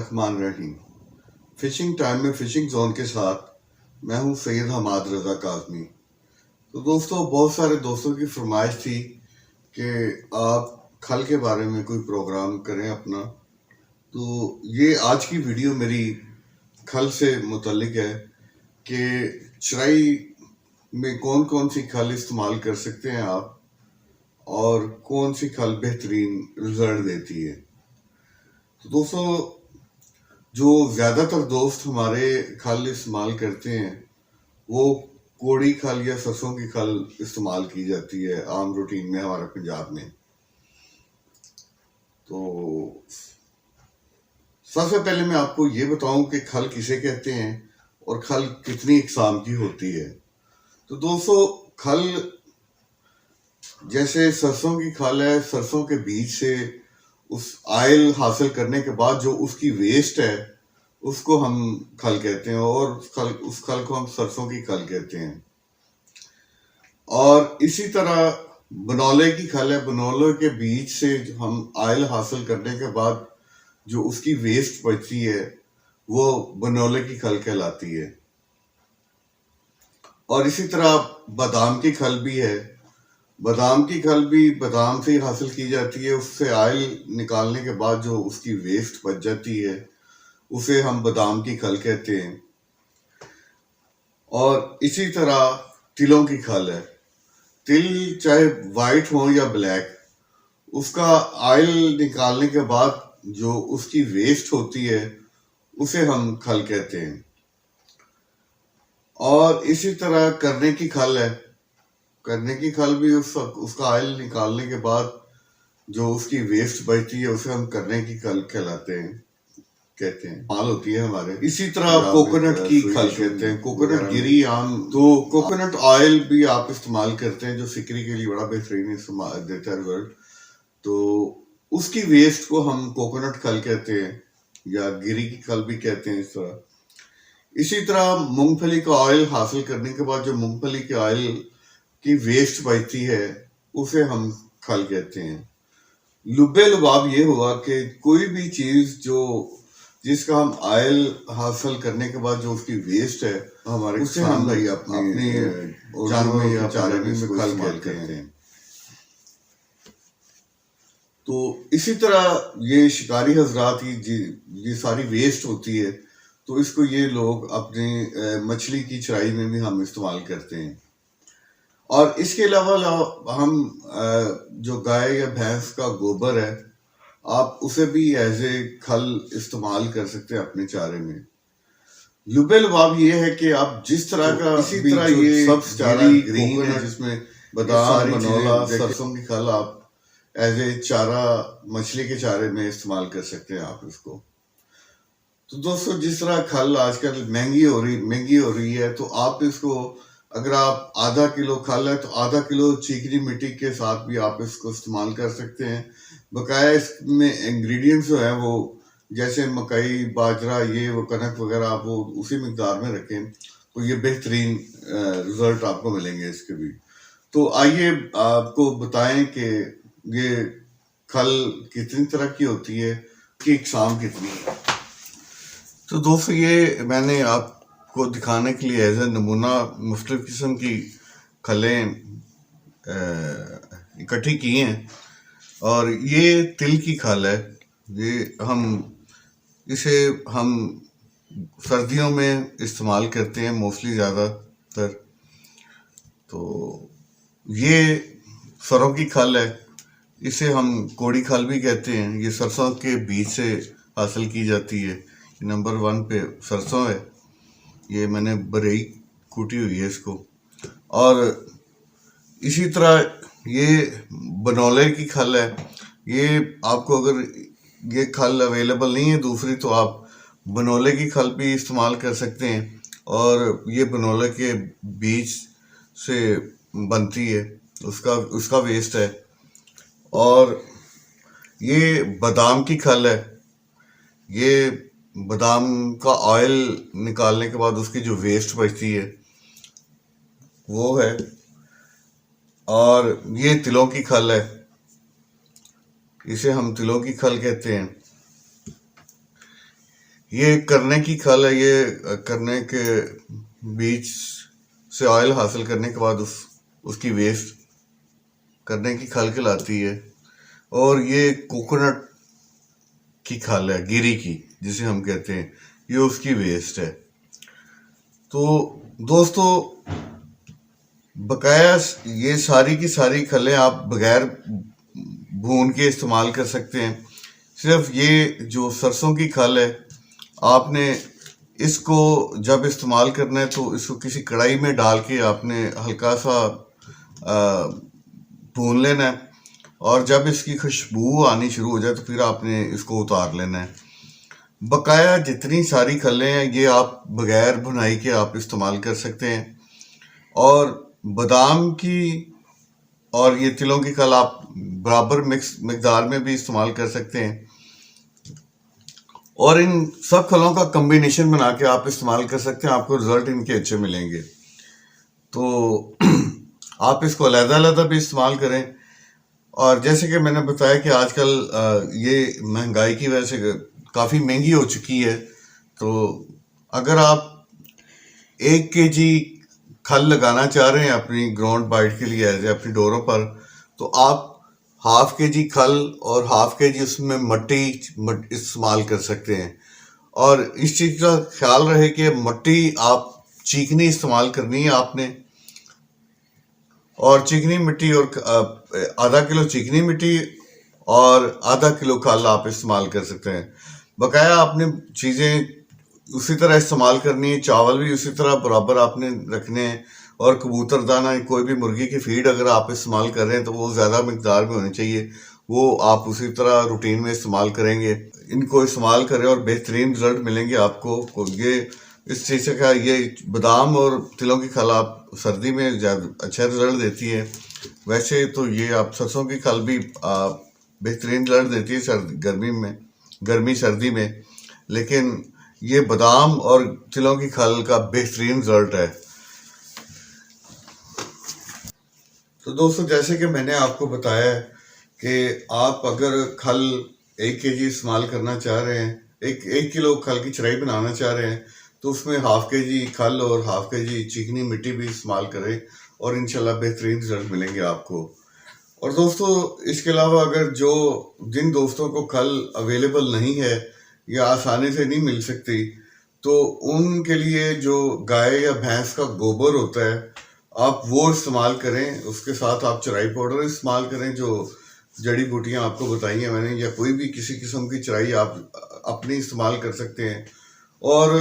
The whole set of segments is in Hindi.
बिस्मिल्लाहिर्रहमानिर्रहीम। फिशिंग टाइम में फिशिंग जोन के साथ मैं हूं सैयद हमाद रजा काज़मी। तो दोस्तों, बहुत सारे दोस्तों की फरमाइश थी कि आप खल के बारे में कोई प्रोग्राम करें अपना। तो ये आज की वीडियो मेरी खल से मुतल्लिक है कि चराई में कौन कौन सी खल इस्तेमाल कर सकते हैं आप और कौन सी खल बेहतरीन रिजल्ट देती है। तो दोस्तों, जो ज़्यादातर दोस्त हमारे खल इस्तेमाल करते हैं वो कोड़ी खल या सरसों की खल इस्तेमाल की जाती है आम रूटीन में हमारे पंजाब में। तो सबसे पहले मैं आपको ये बताऊं कि खल किसे कहते हैं और खल कितनी इकसाम की होती है। तो दोस्तों, खल जैसे सरसों की खल है, सरसों के बीज से उस आयल हासिल करने के बाद जो उसकी वेस्ट है उसको हम खल कहते हैं और उस खल को हम सरसों की खल कहते हैं। और इसी तरह बनौले की खल है, बनौले के बीज से हम आयल हासिल करने के बाद जो उसकी वेस्ट बचती है वो बनौले की खल कहलाती है। और इसी तरह बादाम की खल भी है। बादाम की खल भी बादाम से ही हासिल की जाती है। उससे आयल निकालने के बाद जो उसकी वेस्ट बच जाती है उसे हम बादाम की खल कहते हैं। और इसी तरह तिलों की खल है। तिल चाहे वाइट हो या ब्लैक, उसका आयल निकालने के बाद जो उसकी वेस्ट होती है उसे हम खल कहते हैं। और इसी तरह करने की खल है। करने की खल भी उसका आयल निकालने के बाद जो उसकी वेस्ट बचती है उसे हम करने की खल कहलाते हैं, कहते हैं, माल होती है हमारे। इसी तरह कोकोनट की खल कहते हैं, कोकोनट गिरी आम। तो कोकोनट ऑयल भी आप इस्तेमाल करते हैं जो सिकरी के लिए बड़ा बेहतरीन इस्तेमाल देता है रिजल्ट। तो उसकी वेस्ट को हम कोकोनट खल कहते हैं या गिरी की खल भी कहते हैं। इस तरह इसी तरह मूंगफली का ऑयल हासिल करने के बाद जो मूंगफली के ऑयल की वेस्ट बचती है उसे हम खल कहते हैं। लुबे लुबाब ये हुआ कि कोई भी चीज जिसका हम आयल हासिल करने के बाद जो उसकी वेस्ट है हमारे उसे हम भाई अपने जानवरों या चारे में खल कहते हैं। तो इसी तरह ये शिकारी हजरात की ये सारी वेस्ट होती है, तो इसको ये लोग अपनी मछली की चराई में भी हम इस्तेमाल करते हैं। और इसके अलावा हम जो गाय या भैंस का गोबर है आप उसे भी एज ए खल इस्तेमाल कर सकते हैं अपने चारे में। लुबे लुबाब ये है कि आप जिस तरह का इसी तरह ये सब चारा ग्रीन है जिसमें बादाम, मनोला, सरसों की खल आप एज ए चारा मछली के चारे में इस्तेमाल कर सकते हैं आप इसको। तो दोस्तों, जिस तरह खल आजकल महंगी हो रही है, तो आप इसको अगर आप आधा किलो खल है तो आधा किलो चीकनी मिट्टी के साथ भी आप इसको इस्तेमाल कर सकते हैं। बकाया इसमें इंग्रेडिएंट्स जो है वो जैसे मकई, बाजरा, ये वो कनक वगैरह आप वो उसी मिकदार में रखें तो ये बेहतरीन रिजल्ट आपको मिलेंगे इसके भी। तो आइए आपको बताएं कि ये खल कितनी तरह की होती है, कि इकसाम कितनी है। तो दोस्तों, ये मैंने आपको दिखाने के लिए एज ए नमूना मुख्तलिफ किस्म की खलें इकट्ठी की हैं। और ये तिल की खल है। इसे हम सर्दियों में इस्तेमाल करते हैं मोस्टली ज़्यादातर। तो ये सरों की खल है, इसे हम कोड़ी खल भी कहते हैं। ये सरसों के बीज से हासिल की जाती है। नंबर 1 पे सरसों है, ये मैंने बारीक कूटी हुई है इसको। और इसी तरह ये बनौले की खल है। ये आपको अगर ये खल अवेलेबल नहीं है दूसरी तो आप बनौले की खल भी इस्तेमाल कर सकते हैं। और ये बनौले के बीज से बनती है, उसका वेस्ट है। और ये बादाम की खल है। ये बादाम का ऑयल निकालने के बाद उसकी जो वेस्ट बचती है वो है। और ये तिलों की खल है, इसे हम तिलों की खल कहते हैं। ये करने की खल है, ये करने के बीज से ऑयल हासिल करने के बाद उसकी वेस्ट करने की खल कहलाती है। और ये कोकोनट की खल है, गिरी की जिसे हम कहते हैं, ये उसकी वेस्ट है। तो दोस्तों, बकाया ये सारी की सारी खलें आप बगैर भून के इस्तेमाल कर सकते हैं। सिर्फ ये जो सरसों की खल है, आपने इसको जब इस्तेमाल करना है तो इसको किसी कढ़ाई में डाल के आपने हल्का सा भून लेना है, और जब इसकी खुशबू आनी शुरू हो जाए तो फिर आपने इसको उतार लेना है। बकाया जितनी सारी खलें हैं ये आप बगैर भुनाई के आप इस्तेमाल कर सकते हैं। और बादाम की और ये तिलों की खल आप बराबर मिकदार में भी इस्तेमाल कर सकते हैं, और इन सब खलों का कम्बिनेशन बना के आप इस्तेमाल कर सकते हैं। आपको रिजल्ट इनके अच्छे मिलेंगे। तो आप इसको अलग-अलग भी इस्तेमाल करें। और जैसे कि मैंने बताया कि आजकल ये महंगाई की वजह से काफ़ी महंगी हो चुकी है। तो अगर आप 1 केजी खल लगाना चाह रहे हैं अपनी ग्राउंड बाइट के लिए ऐसे अपनी डोरों पर, तो आप ½ केजी खल और ½ केजी उसमें मट्टी इस्तेमाल कर सकते हैं। और इस चीज़ का ख्याल रहे कि मट्टी आप चीकनी इस्तेमाल करनी है आपने, और चिकनी मिट्टी, और आधा किलो चिकनी मिट्टी और आधा किलो खल आप इस्तेमाल कर सकते हैं। बकाया आपने चीज़ें उसी तरह इस्तेमाल करनी है, चावल भी उसी तरह बराबर आपने रखने हैं, और कबूतर दाना कोई भी मुर्गी की फीड अगर आप इस्तेमाल कर रहे हैं तो वो ज़्यादा मिकदार में होनी चाहिए, वो आप उसी तरह रूटीन में इस्तेमाल करेंगे। इनको इस्तेमाल करें और बेहतरीन रिजल्ट मिलेंगे आपको। ये इस चीज़ से क्या, ये बादाम और तिलों की खल आप सर्दी में ज़्यादा अच्छा रिजल्ट देती है। वैसे तो ये आप सरसों की खल भी बेहतरीन रिजल्ट देती है गर्मी सर्दी में, लेकिन ये बादाम और तिलों की खल का बेहतरीन रिजल्ट है। तो दोस्तों, जैसे कि मैंने आपको बताया है कि आप अगर खल 1 केजी इस्तेमाल करना चाह रहे हैं, एक किलो खल की चराई बनाना चाह रहे हैं, तो उसमें ½ केजी खल और ½ केजी चिकनी मिट्टी भी इस्तेमाल करें, और इंशाल्लाह बेहतरीन रिजल्ट मिलेंगे आपको। और दोस्तों, इसके अलावा अगर जिन दोस्तों को खल अवेलेबल नहीं है या आसानी से नहीं मिल सकती, तो उनके लिए जो गाय या भैंस का गोबर होता है आप वो इस्तेमाल करें। उसके साथ आप चराई पाउडर इस्तेमाल करें, जो जड़ी बूटियां आपको बताई हैं मैंने, या कोई भी किसी किस्म की चराई आप अपनी इस्तेमाल कर सकते हैं। और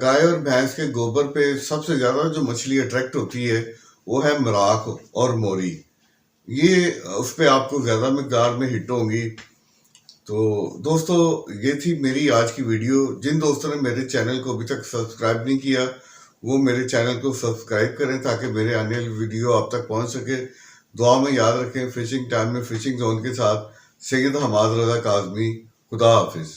गाय और भैंस के गोबर पे सबसे ज़्यादा जो मछली अट्रैक्ट होती है वो है मराक और मोरी। ये उस पर आपको ज़्यादा मिकदार में हिट होंगी। तो दोस्तों, ये थी मेरी आज की वीडियो। जिन दोस्तों ने मेरे चैनल को अभी तक सब्सक्राइब नहीं किया, वो मेरे चैनल को सब्सक्राइब करें ताकि मेरे आने वाली वीडियो आप तक पहुंच सके। दुआ में याद रखें, फिशिंग टाइम में फिशिंग जोन के साथ। सैयद हमाद रज़ा काज़मी। खुदा हाफिज़।